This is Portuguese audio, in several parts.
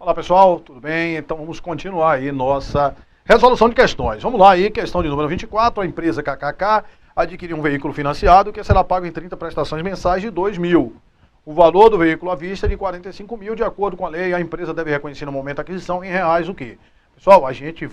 Olá pessoal, tudo bem? Então vamos continuar aí nossa resolução de questões. Vamos lá aí, questão de número 24, a empresa KKK adquiriu um veículo financiado que será pago em 30 prestações mensais de 2 mil. O valor do veículo à vista é de 45 mil, de acordo com a lei, a empresa deve reconhecer no momento da aquisição em reais o quê? Pessoal, a gente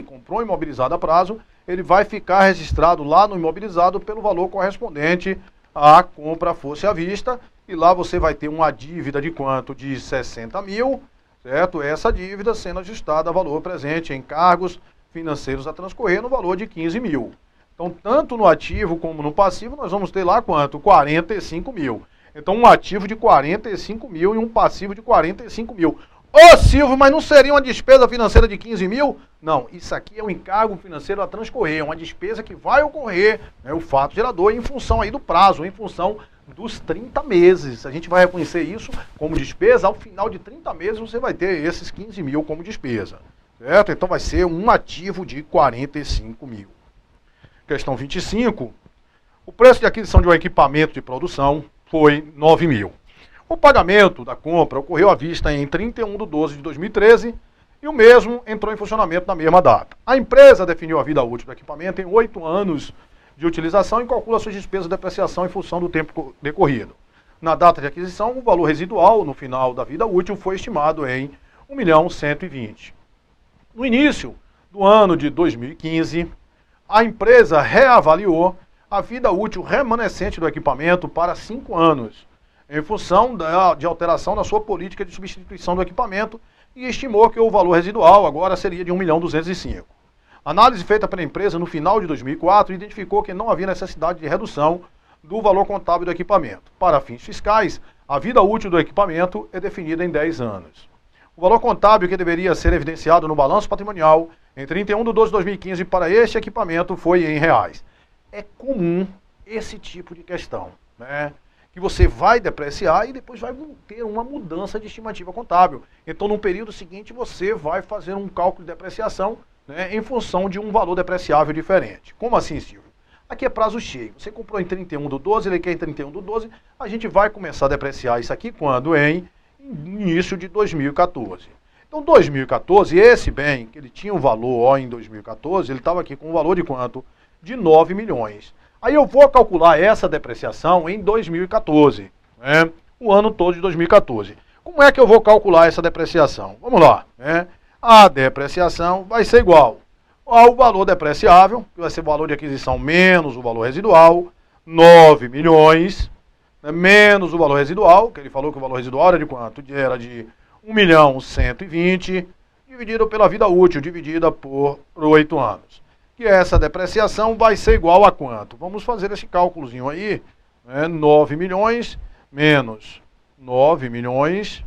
comprou um imobilizado a prazo, ele vai ficar registrado lá no imobilizado pelo valor correspondente à compra fosse à vista, e lá você vai ter uma dívida de quanto? De 60 mil, certo? Essa dívida sendo ajustada a valor presente em encargos financeiros a transcorrer no valor de 15 mil. Então, tanto no ativo como no passivo, nós vamos ter lá quanto? 45 mil. Então, um ativo de 45 mil e um passivo de 45 mil. Ô Silvio, mas não seria uma despesa financeira de 15 mil? Não, isso aqui é um encargo financeiro a transcorrer, é uma despesa que vai ocorrer, né, o fato gerador, em função aí do prazo, em função dos 30 meses. A gente vai reconhecer isso como despesa, ao final de 30 meses você vai ter esses 15 mil como despesa, certo? Então vai ser um ativo de 45 mil. Questão 25, o preço de aquisição de um equipamento de produção foi 9 mil. O pagamento da compra ocorreu à vista em 31/12/2013 e o mesmo entrou em funcionamento na mesma data. A empresa definiu a vida útil do equipamento em 8 anos de utilização e calcula suas despesas de depreciação em função do tempo decorrido. Na data de aquisição, o valor residual no final da vida útil foi estimado em 1.120.000. No início do ano de 2015, a empresa reavaliou a vida útil remanescente do equipamento para 5 anos, em função de alteração na sua política de substituição do equipamento, e estimou que o valor residual agora seria de 1.205.000. A análise feita pela empresa no final de 2004 identificou que não havia necessidade de redução do valor contábil do equipamento. Para fins fiscais, a vida útil do equipamento é definida em 10 anos. O valor contábil que deveria ser evidenciado no balanço patrimonial em 31/12/2015 para este equipamento foi em reais. É comum esse tipo de questão, né? Que você vai depreciar e depois vai ter uma mudança de estimativa contábil. Então, no período seguinte, você vai fazer um cálculo de depreciação, né, em função de um valor depreciável diferente. Como assim, Silvio? Aqui é prazo cheio. Você comprou em 31/12, ele quer em 31/12, a gente vai começar a depreciar isso aqui quando? Em início de 2014. Então, 2014, esse bem, que ele tinha um valor em 2014, ele estava aqui com um valor de quanto? De 9 milhões. Aí eu vou calcular essa depreciação em 2014, né? O ano todo de 2014. Como é que eu vou calcular essa depreciação? Vamos lá, né? A depreciação vai ser igual ao valor depreciável, que vai ser o valor de aquisição menos o valor residual, 9 milhões, né, menos o valor residual, que ele falou que o valor residual era de quanto? Era de 1.120.000, dividido pela vida útil, dividida por 8 anos. Que essa depreciação vai ser igual a quanto? Vamos fazer esse cálculozinho aí, né? 9 milhões menos 9 milhões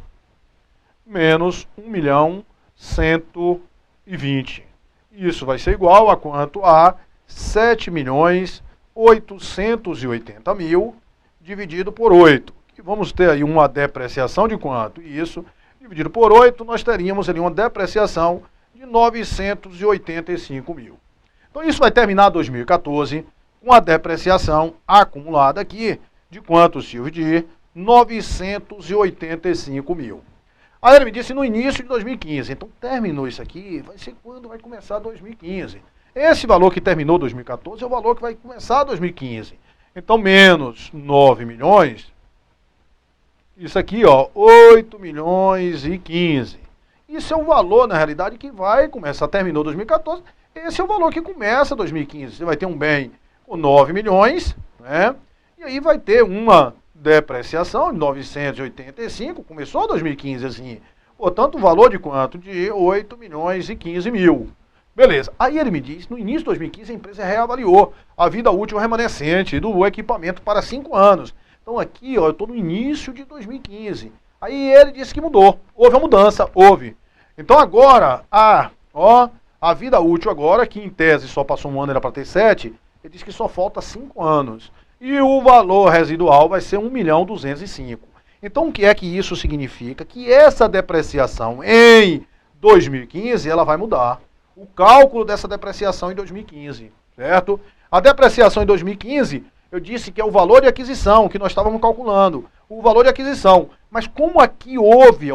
menos 1.120.000. Isso vai ser igual a quanto? A 7.880.000 dividido por 8. E vamos ter aí uma depreciação de quanto? Isso, dividido por 8, nós teríamos ali uma depreciação de 985.000. Então isso vai terminar 2014 com a depreciação acumulada aqui de quanto, Silvio? De 985.000. Aí ele me disse no início de 2015. Então terminou isso aqui, vai ser quando vai começar 2015. Esse valor que terminou 2014 é o valor que vai começar 2015. Então menos 9 milhões, isso aqui, ó, 8 milhões e 15. Isso é o valor, na realidade, que vai começar, terminou 2014, esse é o valor que começa 2015. Você vai ter um bem com 9 milhões, né? E aí vai ter uma depreciação de 985, começou 2015 assim. Portanto, o valor de quanto? De 8 milhões e 15 mil. Beleza. Aí ele me diz, no início de 2015, a empresa reavaliou a vida útil remanescente do equipamento para 5 anos. Então aqui, ó, eu estou no início de 2015. Aí ele disse que mudou. Houve uma mudança, houve. Então agora, a vida útil agora, que em tese só passou um ano, era para ter 7, ele disse que só falta 5 anos. E o valor residual vai ser 1.205.000. Então o que é que isso significa? Que essa depreciação em 2015, ela vai mudar. O cálculo dessa depreciação em 2015, certo? A depreciação em 2015, eu disse que é o valor de aquisição que nós estávamos calculando. o valor de aquisição. Mas como aqui houve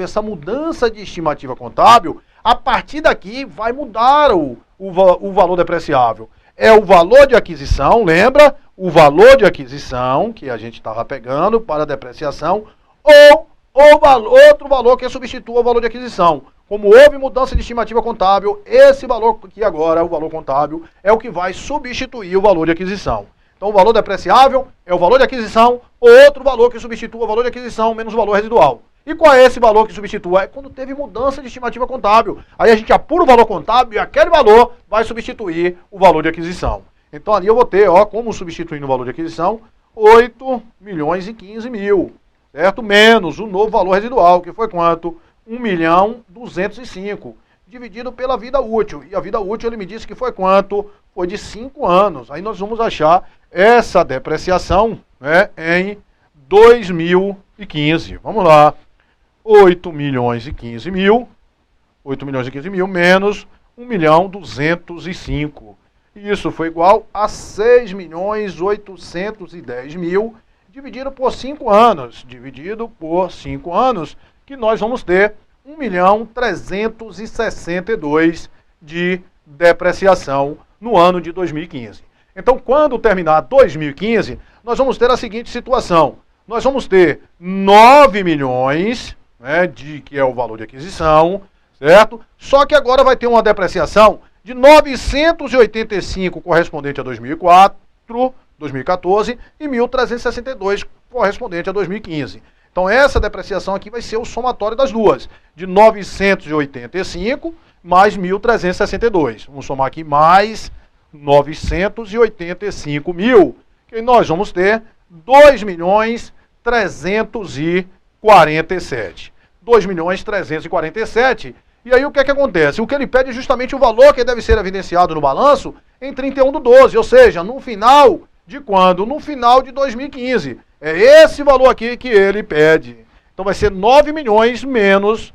essa mudança de estimativa contábil, a partir daqui vai mudar o valor depreciável. É o valor de aquisição, lembra? O valor de aquisição que a gente estava pegando para a depreciação, ou outro valor que substitua o valor de aquisição. Como houve mudança de estimativa contábil, esse valor aqui agora, o valor contábil, é o que vai substituir o valor de aquisição. Então o valor depreciável é o valor de aquisição, ou outro valor que substitua o valor de aquisição menos o valor residual. E qual é esse valor que substitua? É quando teve mudança de estimativa contábil. Aí a gente apura o valor contábil e aquele valor vai substituir o valor de aquisição. Então ali eu vou ter, como substituindo o valor de aquisição, 8 milhões e 15 mil, certo? Menos o novo valor residual, que foi quanto? 1.205.000, dividido pela vida útil. E a vida útil ele me disse que foi quanto? Foi de 5 anos. Aí nós vamos achar essa depreciação, né, em 2015. Vamos lá. 8 milhões e 15 mil. 8 milhões e 15 mil menos 1.205.000. Isso foi igual a 6.810.000 dividido por 5 anos. Dividido por 5 anos, que nós vamos ter 1.362.000 de depreciação no ano de 2015. Então, quando terminar 2015, nós vamos ter a seguinte situação. Nós vamos ter 9 milhões, né, que é o valor de aquisição, certo? Só que agora vai ter uma depreciação de 985 correspondente a 2004, 2014 e 1.362 correspondente a 2015. Então essa depreciação aqui vai ser o somatório das duas, de 985 mais 1.362. Vamos somar aqui mais 985.000, que nós vamos ter 2.347. 2.347. E aí o que é que acontece? O que ele pede é justamente o valor que deve ser evidenciado no balanço em 31/12, ou seja, no final de quando? No final de 2015. É esse valor aqui que ele pede. Então vai ser 9 milhões menos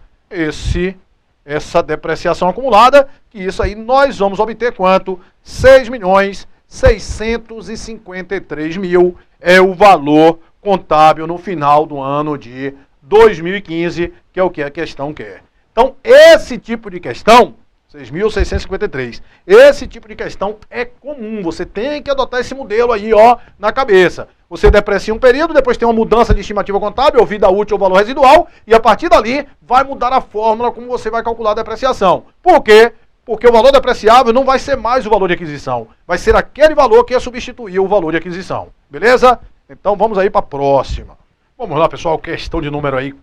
essa depreciação acumulada, que isso aí nós vamos obter quanto? 6.653.000 é o valor contábil no final do ano de 2015, que é o que a questão quer. Então, esse tipo de questão, 6.653, esse tipo de questão é comum, você tem que adotar esse modelo aí, na cabeça. Você deprecia um período, depois tem uma mudança de estimativa contábil, ou vida útil ou valor residual, e a partir dali vai mudar a fórmula como você vai calcular a depreciação. Por quê? Porque o valor depreciável não vai ser mais o valor de aquisição, vai ser aquele valor que ia substituir o valor de aquisição. Beleza? Então vamos aí para a próxima. Vamos lá, pessoal, questão de número aí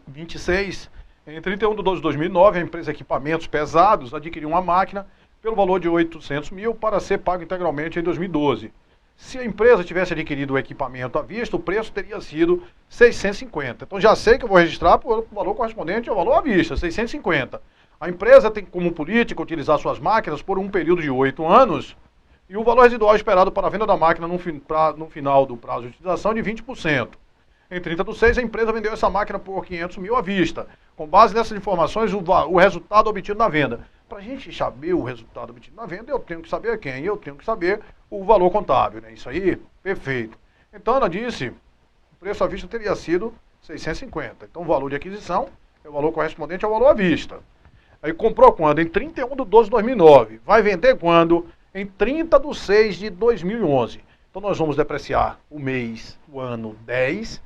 26. Em 31/12/2009, a empresa Equipamentos Pesados adquiriu uma máquina pelo valor de 800 mil para ser pago integralmente em 2012. Se a empresa tivesse adquirido o equipamento à vista, o preço teria sido 650. Então já sei que eu vou registrar por valor correspondente ao valor à vista, 650. A empresa tem como política utilizar suas máquinas por um período de 8 anos e o valor residual esperado para a venda da máquina no final do prazo de utilização é de 20%. Em 30/6, a empresa vendeu essa máquina por 500 mil à vista. Com base nessas informações, o resultado obtido na venda. Para a gente saber o resultado obtido na venda, eu tenho que saber quem? Eu tenho que saber o valor contábil, né? Isso aí, perfeito. Então, ela disse, o preço à vista teria sido 650. Então, o valor de aquisição é o valor correspondente ao valor à vista. Aí, comprou quando? Em 31/12/2009. Vai vender quando? Em 30/6/2011. Então, nós vamos depreciar o mês, o ano 10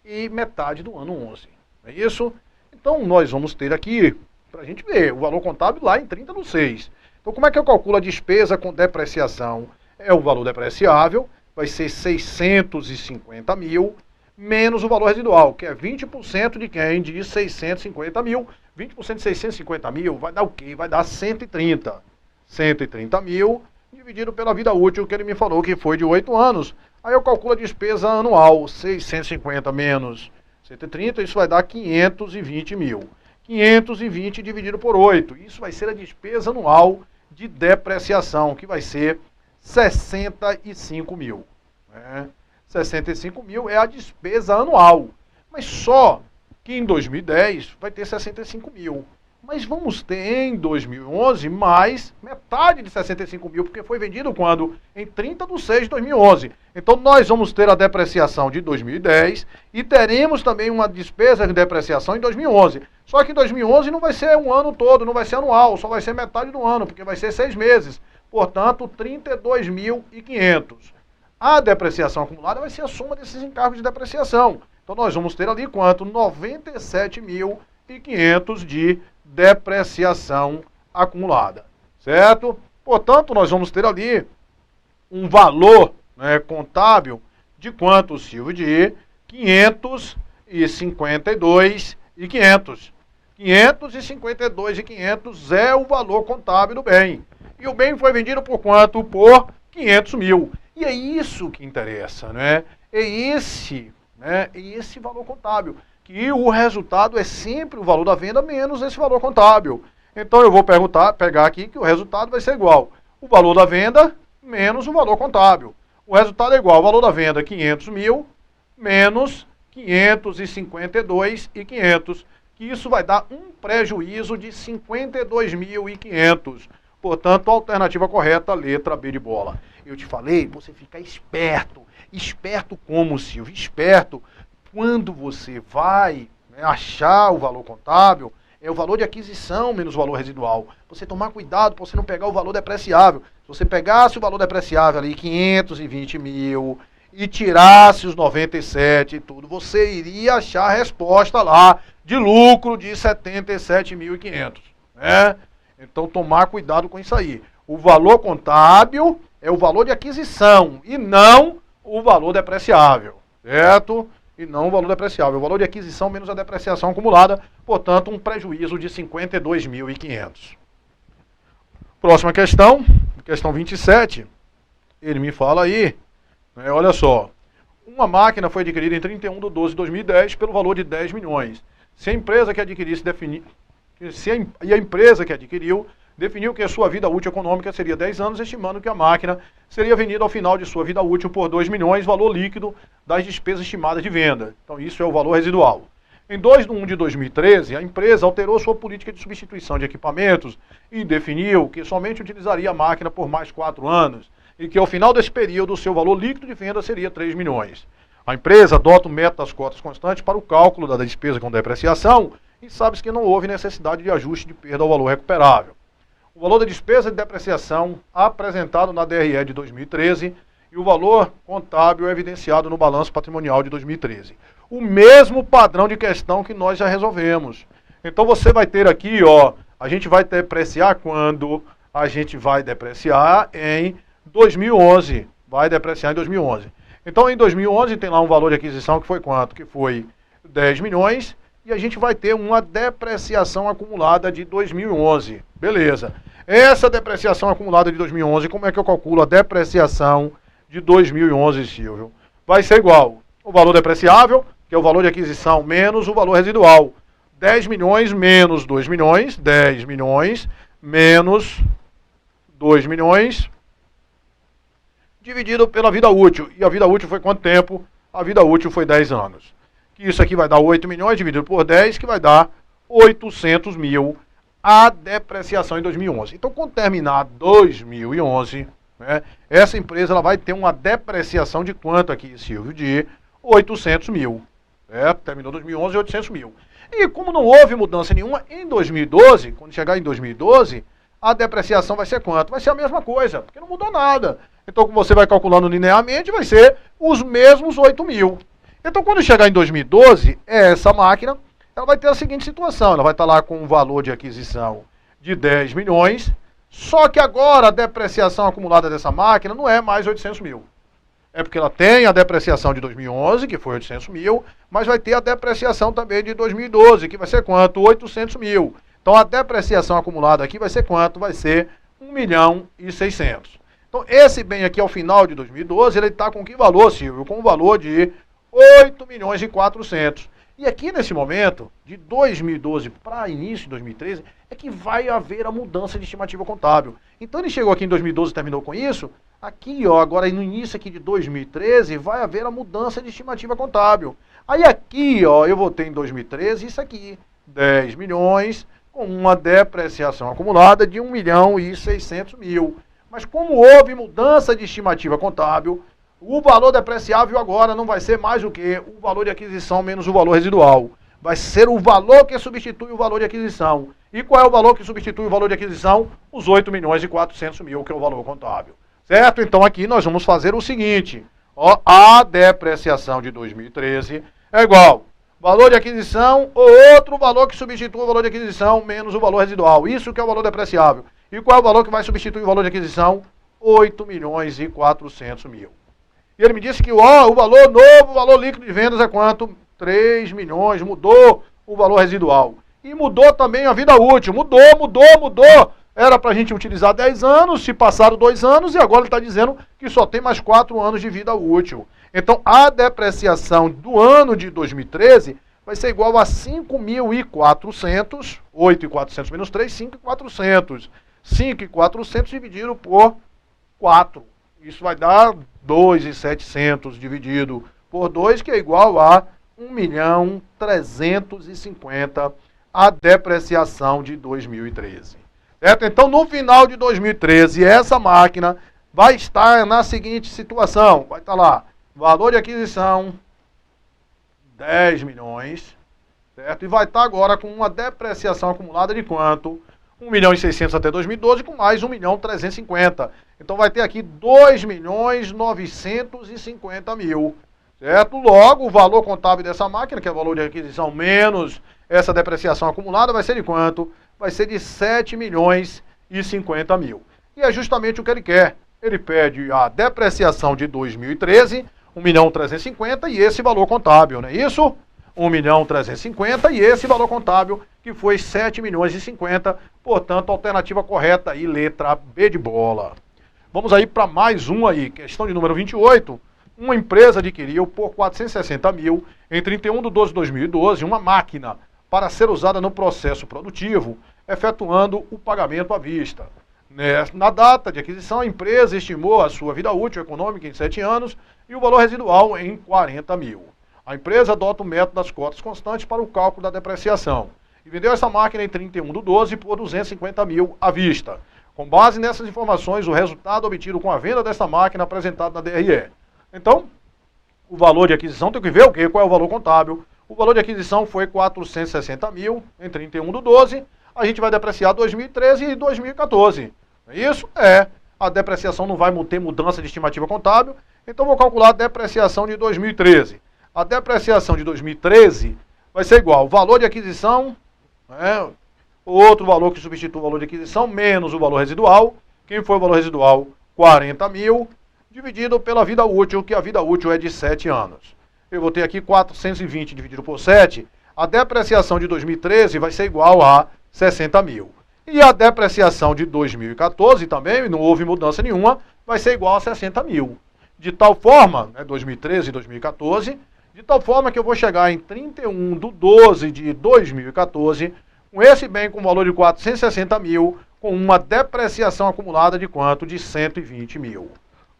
e metade do ano 11. É isso? Então, nós vamos ter aqui, para a gente ver, o valor contábil lá em 30/6. Então, como é que eu calculo a despesa com depreciação? É o valor depreciável, vai ser 650 mil, menos o valor residual, que é 20% de quem? De 650 mil. 20% de 650 mil vai dar o quê? Vai dar 130. 130 mil dividido pela vida útil, que ele me falou que foi de 8 anos. Aí eu calculo a despesa anual, 650 menos 130, isso vai dar 520 mil. 520 dividido por 8, isso vai ser a despesa anual de depreciação, que vai ser 65 mil. 65 mil é a despesa anual, mas só que em 2010 vai ter 65 mil. Mas vamos ter em 2011 mais metade de 65 mil, porque foi vendido quando? Em 30/6/2011. Então nós vamos ter a depreciação de 2010 e teremos também uma despesa de depreciação em 2011. Só que em 2011 não vai ser um ano todo, não vai ser anual, só vai ser metade do ano, porque vai ser 6 meses. Portanto, 32.500. A depreciação acumulada vai ser a soma desses encargos de depreciação. Então nós vamos ter ali quanto? 97.500 de depreciação acumulada, certo? Portanto, nós vamos ter ali um valor, né, contábil de quanto, Silvio? De 552.500. 552.500 é o valor contábil do bem. E o bem foi vendido por quanto? Por 500 mil. E é isso que interessa, né? É esse valor contábil. Que o resultado é sempre o valor da venda menos esse valor contábil. Então eu vou pegar aqui que o resultado vai ser igual o valor da venda menos o valor contábil. O resultado é igual ao valor da venda 500 mil menos 552.500, que isso vai dar um prejuízo de 52.500. Portanto, a alternativa correta, letra B de bola. Eu te falei, você fica esperto. Esperto como, Silvio? Esperto quando você vai, né, achar o valor contábil, é o valor de aquisição menos o valor residual. Você tomar cuidado para você não pegar o valor depreciável. Se você pegasse o valor depreciável ali, 520 mil, e tirasse os 97 e tudo, você iria achar a resposta lá de lucro de 77.500, né? Então tomar cuidado com isso aí. O valor contábil é o valor de aquisição e não o valor depreciável, certo? E não o valor depreciável. O valor de aquisição menos a depreciação acumulada, portanto, um prejuízo de 52.500. Próxima questão, questão 27. Ele me fala aí, né, olha só. Uma máquina foi adquirida em 31/12/2010 pelo valor de 10 milhões. Se a empresa que adquirisse e a empresa que adquiriu definiu que a sua vida útil econômica seria 10 anos, estimando que a máquina seria vendida ao final de sua vida útil por 2 milhões, valor líquido das despesas estimadas de venda. Então isso é o valor residual. Em 2/1/2013, a empresa alterou sua política de substituição de equipamentos e definiu que somente utilizaria a máquina por mais 4 anos e que ao final desse período o seu valor líquido de venda seria 3 milhões. A empresa adota o método das cotas constantes para o cálculo da despesa com depreciação e sabe-se que não houve necessidade de ajuste de perda ao valor recuperável. O valor da despesa de depreciação apresentado na DRE de 2013 e o valor contábil evidenciado no balanço patrimonial de 2013. O mesmo padrão de questão que nós já resolvemos. Então você vai ter aqui, ó, a gente vai depreciar quando? A gente vai depreciar em 2011. Vai depreciar em 2011. Então em 2011 tem lá um valor de aquisição que foi quanto? Que foi 10 milhões. E a gente vai ter uma depreciação acumulada de 2011. Beleza. Essa depreciação acumulada de 2011, como é que eu calculo a depreciação de 2011, Silvio? Vai ser igual o valor depreciável, que é o valor de aquisição, menos o valor residual. 10 milhões menos 2 milhões, 10 milhões menos 2 milhões, dividido pela vida útil. E a vida útil foi quanto tempo? A vida útil foi 10 anos. Isso aqui vai dar 8 milhões dividido por 10, que vai dar 800 mil a depreciação em 2011. Então, quando terminar 2011, né, essa empresa ela vai ter uma depreciação de quanto aqui, Silvio? De 800 mil. Terminou 2011, 800 mil. E como não houve mudança nenhuma, em 2012, quando chegar em 2012, a depreciação vai ser quanto? Vai ser a mesma coisa, porque não mudou nada. Então, como você vai calculando linearmente, vai ser os mesmos 8 mil. Então, quando chegar em 2012, essa máquina ela vai ter a seguinte situação. Ela vai estar lá com um valor de aquisição de 10 milhões, só que agora a depreciação acumulada dessa máquina não é mais 800 mil. É porque ela tem a depreciação de 2011, que foi 800 mil, mas vai ter a depreciação também de 2012, que vai ser quanto? 800 mil. Então, a depreciação acumulada aqui vai ser quanto? Vai ser 1.600.000. Então, esse bem aqui, ao final de 2012, ele está com que valor, Silvio? Com o valor de 8.400.000. E aqui nesse momento, de 2012 para início de 2013, é que vai haver a mudança de estimativa contábil. Então ele chegou aqui em 2012 e terminou com isso. Aqui, ó, agora no início aqui de 2013, vai haver a mudança de estimativa contábil. Aí aqui, ó, eu vou ter em 2013 isso aqui, 10 milhões, com uma depreciação acumulada de 1.600.000. Mas como houve mudança de estimativa contábil, o valor depreciável agora não vai ser mais o que? O valor de aquisição menos o valor residual. Vai ser o valor que substitui o valor de aquisição. E qual é o valor que substitui o valor de aquisição? Os 8.400.000, que é o valor contábil. Certo? Então aqui nós vamos fazer o seguinte. Ó, a depreciação de 2013 é igual valor de aquisição ou outro valor que substitui o valor de aquisição menos o valor residual. Isso que é o valor depreciável. E qual é o valor que vai substituir o valor de aquisição? 8.400.000. E ele me disse que ó, o valor novo, o valor líquido de vendas é quanto? 3 milhões, mudou o valor residual. E mudou também a vida útil, mudou. Era para a gente utilizar 10 anos, se passaram 2 anos e agora ele está dizendo que só tem mais 4 anos de vida útil. Então a depreciação do ano de 2013 vai ser igual a 5.400, 8.400 menos 3, 5.400. 5.400 dividido por 4. Isso vai dar 2.700 dividido por 2, que é igual a 1.350.000 a depreciação de 2013. Certo? Então, no final de 2013, essa máquina vai estar na seguinte situação. Vai estar lá, valor de aquisição, 10 milhões, certo? E vai estar agora com uma depreciação acumulada de quanto? 1.600.000 até 2012, com mais 1.350.000. Então vai ter aqui 2.950.000, certo? Logo, o valor contábil dessa máquina, que é o valor de aquisição menos essa depreciação acumulada, vai ser de quanto? Vai ser de 7.050.000. E é justamente o que ele quer. Ele pede a depreciação de 2013, 1.350.000, e esse valor contábil, não é isso? 1.350.000 e esse valor contábil que foi 7.050.000, portanto, alternativa correta aí, letra B de bola. Vamos aí para mais um aí, questão de número 28. Uma empresa adquiriu por 460.000 em 31/12/2012 uma máquina para ser usada no processo produtivo, efetuando o pagamento à vista. Na data de aquisição, a empresa estimou a sua vida útil econômica em 7 anos e o valor residual em 40.000. A empresa adota o método das cotas constantes para o cálculo da depreciação e vendeu essa máquina em 31/12 por 250.000 à vista. Com base nessas informações, o resultado obtido com a venda dessa máquina apresentado na DRE. Então, o valor de aquisição tem que ver o quê? Qual é o valor contábil? O valor de aquisição foi 460.000 em 31/12. A gente vai depreciar 2013 e 2014. Isso é. A depreciação não vai ter mudança de estimativa contábil. Então, vou calcular a depreciação de 2013. A depreciação de 2013 vai ser igual ao valor de aquisição, né, outro valor que substitui o valor de aquisição, menos o valor residual. Quem foi o valor residual? 40.000, dividido pela vida útil, que a vida útil é de 7 anos. Eu vou ter aqui 420 dividido por 7. A depreciação de 2013 vai ser igual a 60.000. E a depreciação de 2014 também, não houve mudança nenhuma, vai ser igual a 60.000. De tal forma, 2013 e 2014, de tal forma que eu vou chegar em 31/12/2014, com esse bem com valor de 460.000, com uma depreciação acumulada de quanto? De 120.000.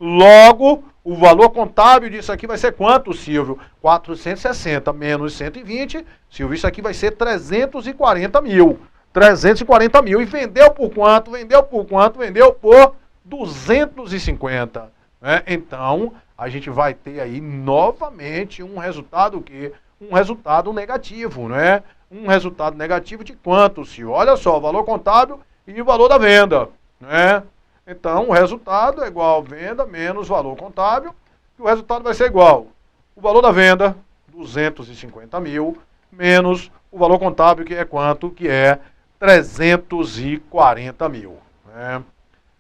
Logo, o valor contábil disso aqui vai ser quanto, Silvio? 460 menos 120, Silvio, isso aqui vai ser 340.000. 340.000. E vendeu por quanto? Vendeu por quanto? Vendeu por 250. Né? Então, a gente vai ter aí novamente um resultado que um resultado negativo, né? Um resultado negativo de quanto, Silvio? Olha só, o valor contábil e o valor da venda, né? Então, o resultado é igual a venda menos valor contábil, e o resultado vai ser igual o valor da venda, 250.000, menos o valor contábil, que é quanto? Que é 340.000. Né?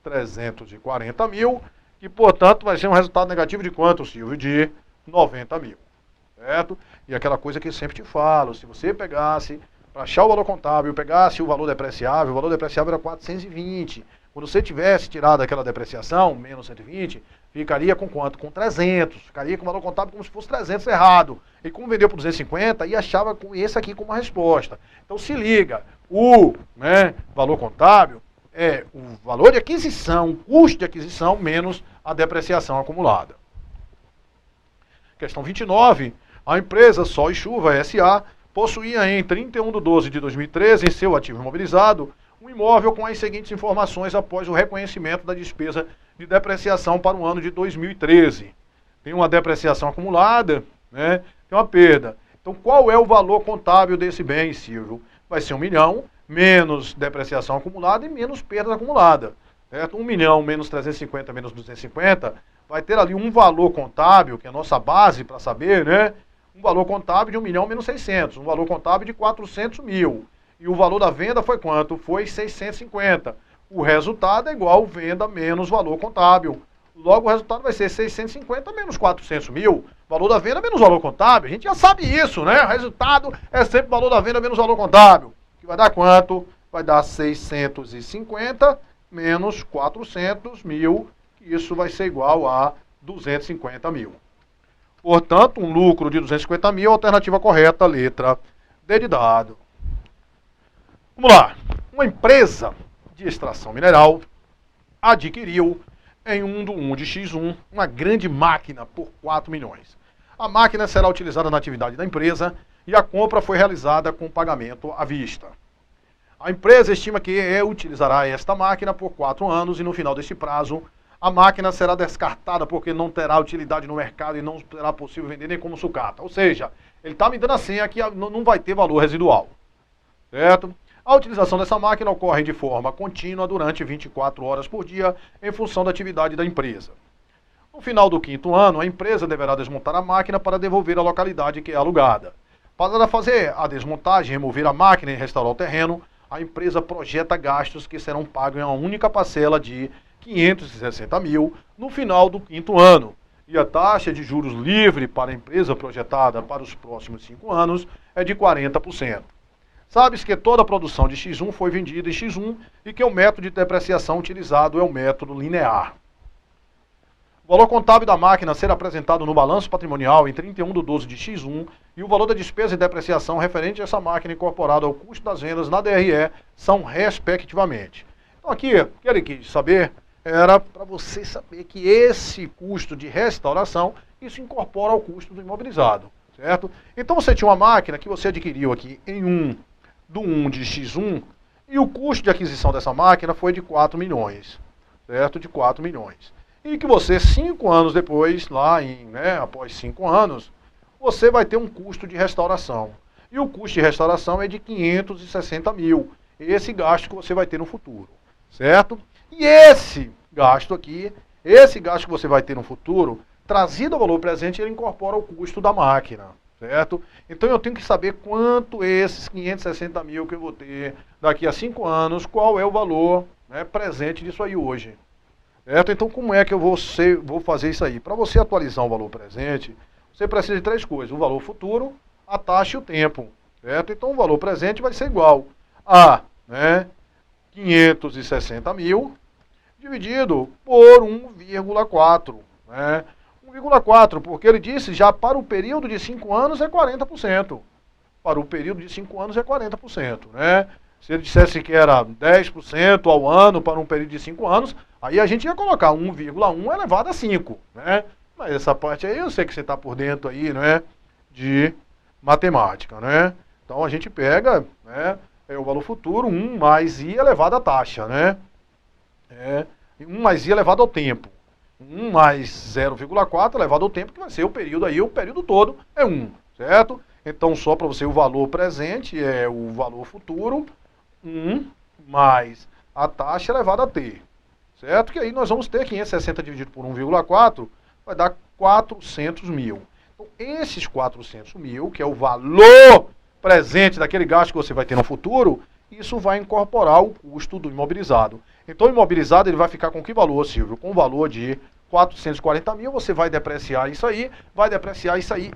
340.000, que, portanto, vai ser um resultado negativo de quanto, Silvio? De 90.000. Certo? E aquela coisa que eu sempre te falo, se você pegasse, para achar o valor contábil, pegasse o valor depreciável era 420. Quando você tivesse tirado aquela depreciação, menos 120, ficaria com quanto? Com 300. Ficaria com o valor contábil como se fosse 300 errado. E como vendeu por 250, e achava com esse aqui como uma resposta. Então se liga, o valor contábil é o valor de aquisição, o custo de aquisição, menos a depreciação acumulada. Questão 29. A empresa Sol e Chuva S.A. possuía em 31/12/2013 em seu ativo imobilizado um imóvel com as seguintes informações após o reconhecimento da despesa de depreciação para o ano de 2013. Tem uma depreciação acumulada, né? Tem uma perda. Então, qual é o valor contábil desse bem, Silvio? Vai ser 1 milhão, menos depreciação acumulada e menos perda acumulada. Certo? 1 milhão menos 350 menos 250, vai ter ali um valor contábil, que é a nossa base para saber, né? Um valor contábil de 1 milhão menos 600, um valor contábil de 400 mil. E o valor da venda foi quanto? Foi 650. O resultado é igual venda menos valor contábil. Logo, o resultado vai ser 650 menos 400 mil. Valor da venda menos valor contábil. A gente já sabe isso, né? O resultado é sempre valor da venda menos valor contábil. Que vai dar quanto? Vai dar 650 menos 400 mil. Isso vai ser igual a 250 mil. Portanto, um lucro de 250 mil, alternativa correta, letra D de dado. Vamos lá. Uma empresa de extração mineral adquiriu em 1/1 de X1 uma grande máquina por 4 milhões. A máquina será utilizada na atividade da empresa e a compra foi realizada com pagamento à vista. A empresa estima que utilizará esta máquina por 4 anos e no final deste prazo a máquina será descartada porque não terá utilidade no mercado e não será possível vender nem como sucata. Ou seja, ele está me dando a senha que não vai ter valor residual. Certo? A utilização dessa máquina ocorre de forma contínua durante 24 horas por dia em função da atividade da empresa. No final do 5º ano, a empresa deverá desmontar a máquina para devolver à localidade que é alugada. Para fazer a desmontagem, remover a máquina e restaurar o terreno, a empresa projeta gastos que serão pagos em uma única parcela de 560 mil no final do 5º ano. E a taxa de juros livre para a empresa projetada para os próximos 5 anos é de 40%. Sabe-se que toda a produção de X1 foi vendida em X1 e que o método de depreciação utilizado é o método linear. O valor contábil da máquina será apresentado no balanço patrimonial em 31/12 de X1 e o valor da despesa e depreciação referente a essa máquina incorporada ao custo das vendas na DRE são respectivamente. Então aqui, o que ele quis saber era para você saber que esse custo de restauração, isso incorpora ao custo do imobilizado, certo? Então você tinha uma máquina que você adquiriu aqui em 1/1 de X1 e o custo de aquisição dessa máquina foi de 4 milhões, certo? De 4 milhões. E que você, 5 anos depois, após 5 anos, você vai ter um custo de restauração. E o custo de restauração é de 560 mil. Esse gasto que você vai ter no futuro, certo? E esse gasto aqui, esse gasto que você vai ter no futuro, trazido ao valor presente, ele incorpora o custo da máquina, certo? Então eu tenho que saber quanto esses 560 mil que eu vou ter daqui a 5 anos, qual é o valor presente disso aí hoje. Certo? Então, como é que eu vou fazer isso aí? Para você atualizar o valor presente, você precisa de 3 coisas. O valor futuro, a taxa e o tempo. Certo? Então, o valor presente vai ser igual a 560 mil dividido por 1,4. 1,4, porque ele disse já para o período de 5 anos é 40%. Para o período de 5 anos é 40%. Se ele dissesse que era 10% ao ano para um período de 5 anos, aí a gente ia colocar 1,1 elevado a 5, Mas essa parte aí eu sei que você está por dentro aí, de matemática, Então a gente pega, o valor futuro, 1 mais I elevado à taxa, 1 mais I elevado ao tempo. 1 mais 0,4 elevado ao tempo, que vai ser o período aí, o período todo é 1, certo? Então só para você o valor presente é o valor futuro, 1 mais a taxa elevada a t, certo? Que aí nós vamos ter 560 dividido por 1,4, vai dar 400 mil. Então esses 400 mil, que é o valor presente daquele gasto que você vai ter no futuro, isso vai incorporar o custo do imobilizado. Então o imobilizado ele vai ficar com que valor, Silvio? Com o valor de 440 mil, você vai depreciar isso aí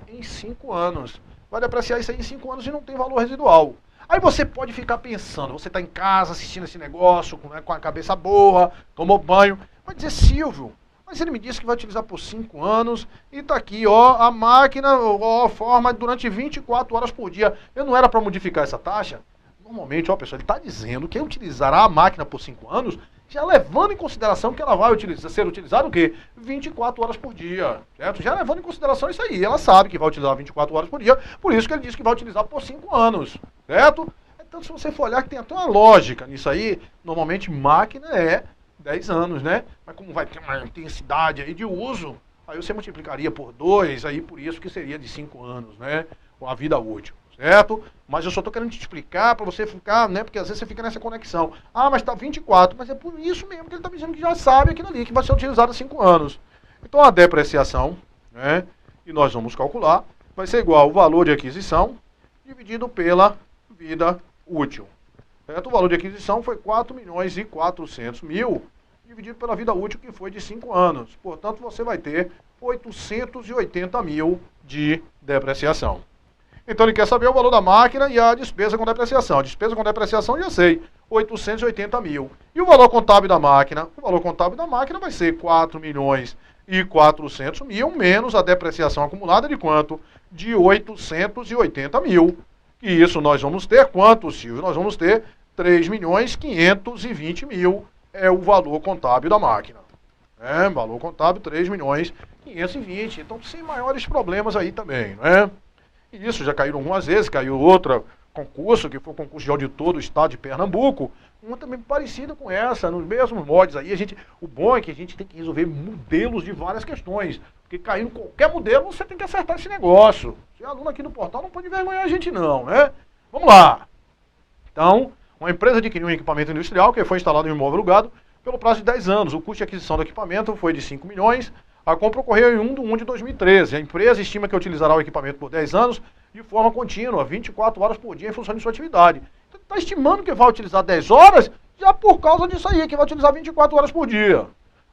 em 5 anos. Vai depreciar isso aí em 5 anos e não tem valor residual. Aí você pode ficar pensando, você está em casa assistindo esse negócio, com a cabeça boa, tomou banho, vai dizer, Silvio, mas ele me disse que vai utilizar por 5 anos e está aqui, a máquina, forma durante 24 horas por dia. Eu não era para modificar essa taxa? Normalmente, pessoal, ele está dizendo que utilizará a máquina por 5 anos já levando em consideração que ela vai ser utilizada o quê? 24 horas por dia, certo? Já levando em consideração isso aí, ela sabe que vai utilizar 24 horas por dia, por isso que ele disse que vai utilizar por 5 anos, certo? Então, se você for olhar que tem até uma lógica nisso aí, normalmente máquina é 10 anos, né? Mas como vai ter uma intensidade aí de uso, aí você multiplicaria por 2, aí por isso que seria de 5 anos, né? Com a vida útil, certo? Mas eu só estou querendo te explicar para você ficar, né? Porque às vezes você fica nessa conexão. Ah, mas está 24, mas é por isso mesmo que ele está dizendo que já sabe aquilo ali, que vai ser utilizado há 5 anos. Então a depreciação, né? E nós vamos calcular, vai ser igual ao valor de aquisição dividido pela vida útil. Certo? O valor de aquisição foi 4.400.000 dividido pela vida útil, que foi de 5 anos. Portanto, você vai ter 880.000 de depreciação. Então, ele quer saber o valor da máquina e a despesa com depreciação. A despesa com depreciação, já sei, 880.000. E o valor contábil da máquina? O valor contábil da máquina vai ser 4.400.000 menos a depreciação acumulada de quanto? De 880.000. E isso nós vamos ter quanto, Silvio? Nós vamos ter 3.520.000 é o valor contábil da máquina. Valor contábil 3.520.000. Então, sem maiores problemas aí também, não é? E isso já caiu algumas vezes, caiu outro concurso, que foi o concurso de auditor do estado de Pernambuco, uma também parecida com essa, nos mesmos modos aí. O bom é que a gente tem que resolver modelos de várias questões, porque caindo qualquer modelo, você tem que acertar esse negócio. Se é aluno aqui no portal, não pode envergonhar a gente não, né? Vamos lá. Então, uma empresa adquiriu um equipamento industrial que foi instalado em um imóvel alugado pelo prazo de 10 anos. O custo de aquisição do equipamento foi de 5 milhões. A compra ocorreu em 1 de 2013. A empresa estima que utilizará o equipamento por 10 anos de forma contínua, 24 horas por dia, em função de sua atividade. Então, está estimando que vai utilizar 10 horas já por causa disso aí, que vai utilizar 24 horas por dia.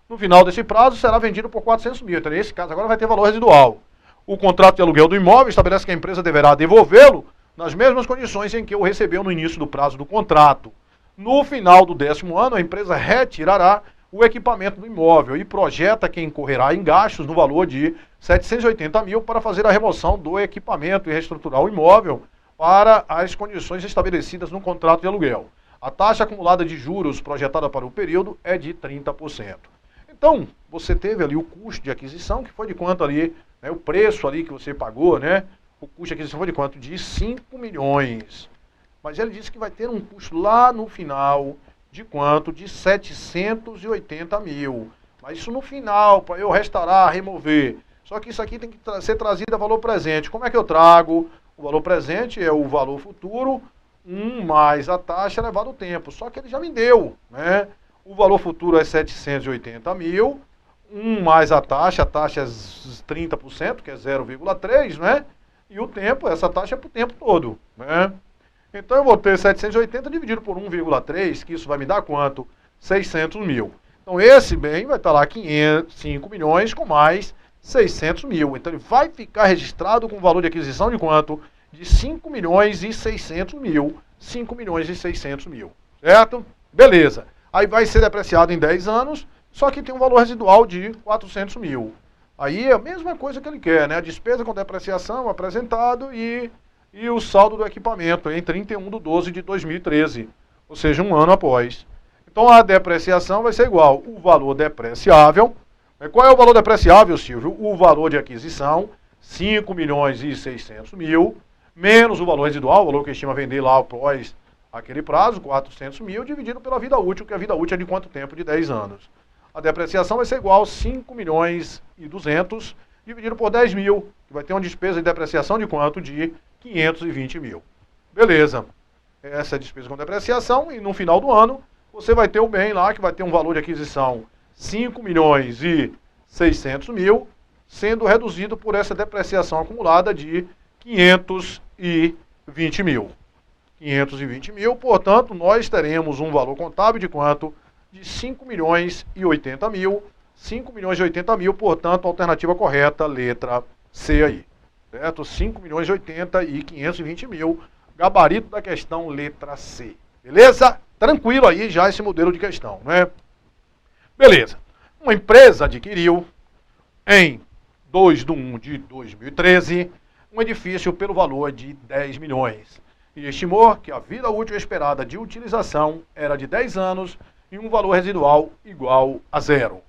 No final desse prazo, será vendido por 400.000. Então, nesse caso, agora vai ter valor residual. O contrato de aluguel do imóvel estabelece que a empresa deverá devolvê-lo nas mesmas condições em que o recebeu no início do prazo do contrato. No final do 10º ano, a empresa retirará o equipamento do imóvel e projeta que incorrerá em gastos no valor de 780.000 para fazer a remoção do equipamento e reestruturar o imóvel para as condições estabelecidas no contrato de aluguel. A taxa acumulada de juros projetada para o período é de 30%. Então, você teve ali o custo de aquisição, que foi de quanto ali, né, o preço ali que você pagou, né? O custo de aquisição foi de quanto? De 5 milhões. Mas ele disse que vai ter um custo lá no final de quanto? De 780.000. Mas isso no final, para eu restaurar, remover. Só que isso aqui tem que ser trazido a valor presente. Como é que eu trago? O valor presente é o valor futuro, mais a taxa elevado ao tempo. Só que ele já me deu, né? O valor futuro é 780.000, mais a taxa é 30%, que é 0,3, né? E o tempo, essa taxa é para o tempo todo, né? Então eu vou ter 780 dividido por 1,3, que isso vai me dar quanto? 600.000. Então esse bem vai estar lá 5 milhões com mais 600.000. Então ele vai ficar registrado com o valor de aquisição de quanto? De 5.600.000. 5.600.000. Certo? Beleza. Aí vai ser depreciado em 10 anos, só que tem um valor residual de 400.000. Aí é a mesma coisa que ele quer, né? A despesa com depreciação apresentado e o saldo do equipamento em 31/12/2013, ou seja, um ano após. Então a depreciação vai ser igual o valor depreciável. Qual é o valor depreciável, Silvio? O valor de aquisição, 5.600.000, menos o valor residual, o valor que estima vender lá após aquele prazo, 400.000, dividido pela vida útil, que a vida útil é de quanto tempo? De 10 anos. A depreciação vai ser igual a 5.200.000, dividido por 10.000, que vai ter uma despesa de depreciação de quanto? De 520.000. Beleza. Essa é a despesa com depreciação e no final do ano você vai ter o bem lá que vai ter um valor de aquisição 5.600.000, sendo reduzido por essa depreciação acumulada de 520.000. 520.000, portanto, nós teremos um valor contábil de quanto? De 5.080.000. 5.080.000, portanto, alternativa correta, letra C aí. Certo? 5.080.000 e 520.000, gabarito da questão, letra C. Beleza? Tranquilo aí já esse modelo de questão, né? Beleza. Uma empresa adquiriu em 2/1/2013 um edifício pelo valor de 10 milhões. E estimou que a vida útil esperada de utilização era de 10 anos e um valor residual igual a zero.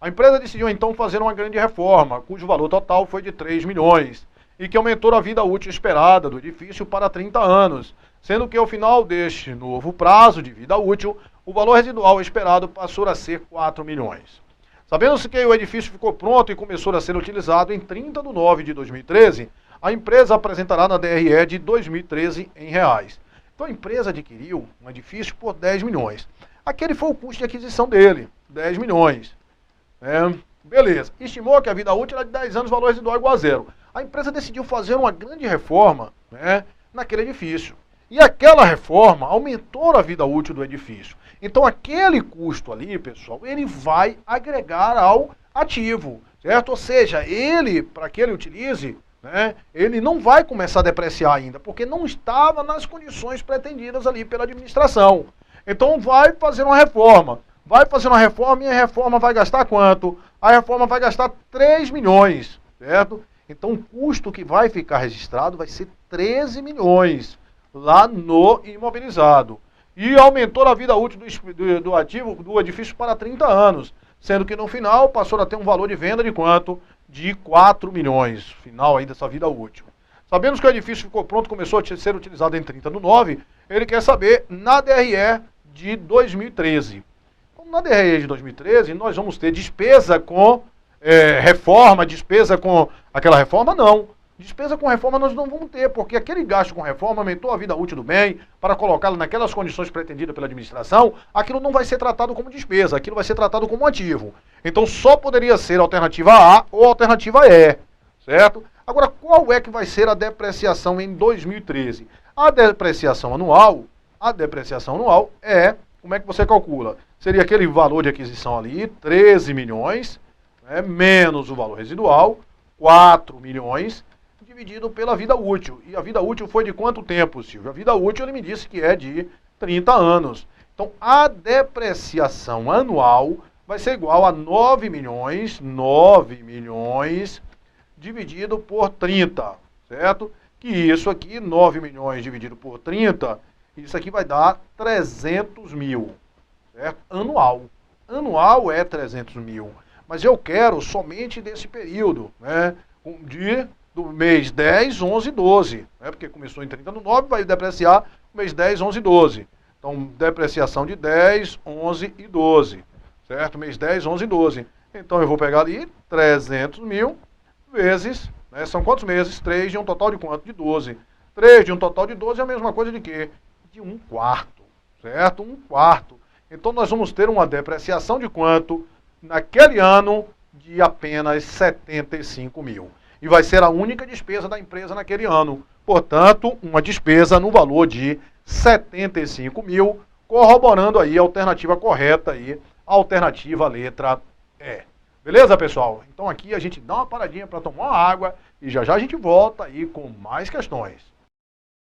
A empresa decidiu então fazer uma grande reforma, cujo valor total foi de 3 milhões, e que aumentou a vida útil esperada do edifício para 30 anos, sendo que ao final deste novo prazo de vida útil, o valor residual esperado passou a ser 4 milhões. Sabendo-se que o edifício ficou pronto e começou a ser utilizado em 30 de nove de 2013, a empresa apresentará na DRE de 2013 em reais. Então a empresa adquiriu um edifício por 10 milhões. Aquele foi o custo de aquisição dele, 10 milhões. Beleza. Estimou que a vida útil era de 10 anos, valor residual igual a zero. A empresa decidiu fazer uma grande reforma, naquele edifício. E aquela reforma aumentou a vida útil do edifício. Então aquele custo ali, pessoal, ele vai agregar ao ativo, certo? Ou seja, ele, para que ele utilize, ele não vai começar a depreciar ainda, porque não estava nas condições pretendidas ali pela administração. Então vai fazer uma reforma. Vai fazer uma reforma e a reforma vai gastar quanto? A reforma vai gastar 3 milhões, certo? Então o custo que vai ficar registrado vai ser 13 milhões lá no imobilizado. E aumentou a vida útil do ativo, do edifício para 30 anos, sendo que no final passou a ter um valor de venda de quanto? De 4 milhões, final aí dessa vida útil. Sabendo que o edifício ficou pronto, começou a ser utilizado em 30 do 9, ele quer saber na DRE de 2013. Então, na DRE de 2013, nós vamos ter despesa com reforma, despesa com aquela reforma? Não. Despesa com reforma nós não vamos ter, porque aquele gasto com reforma aumentou a vida útil do bem para colocá-lo naquelas condições pretendidas pela administração, aquilo não vai ser tratado como despesa, aquilo vai ser tratado como ativo. Então só poderia ser a alternativa A ou a alternativa E, certo? Agora, qual é que vai ser a depreciação em 2013? A depreciação anual é, como é que você calcula? Seria aquele valor de aquisição ali, 13 milhões, menos o valor residual, 4 milhões, dividido pela vida útil. E a vida útil foi de quanto tempo, Silvio? A vida útil ele me disse que é de 30 anos. Então a depreciação anual vai ser igual a 9 milhões dividido por 30, certo? Que isso aqui, 9 milhões dividido por 30, isso aqui vai dar 300 mil, certo? Anual. Anual é 300 mil. Mas eu quero somente desse período, do mês 10, 11 e 12, porque começou em 30 do 9, vai depreciar mês 10, 11 e 12. Então, depreciação de 10, 11 e 12, certo? Mês 10, 11 e 12. Então, eu vou pegar ali 300 mil vezes, são quantos meses? 3 de um total de quanto? De 12. 3 de um total de 12 é a mesma coisa de quê? De 1/4, certo? 1/4. Então, nós vamos ter uma depreciação de quanto? Naquele ano, de apenas 75 mil. E vai ser a única despesa da empresa naquele ano. Portanto, uma despesa no valor de 75 mil, corroborando aí a alternativa correta, aí, a alternativa letra E. Beleza, pessoal? Então aqui a gente dá uma paradinha para tomar uma água e já já a gente volta aí com mais questões.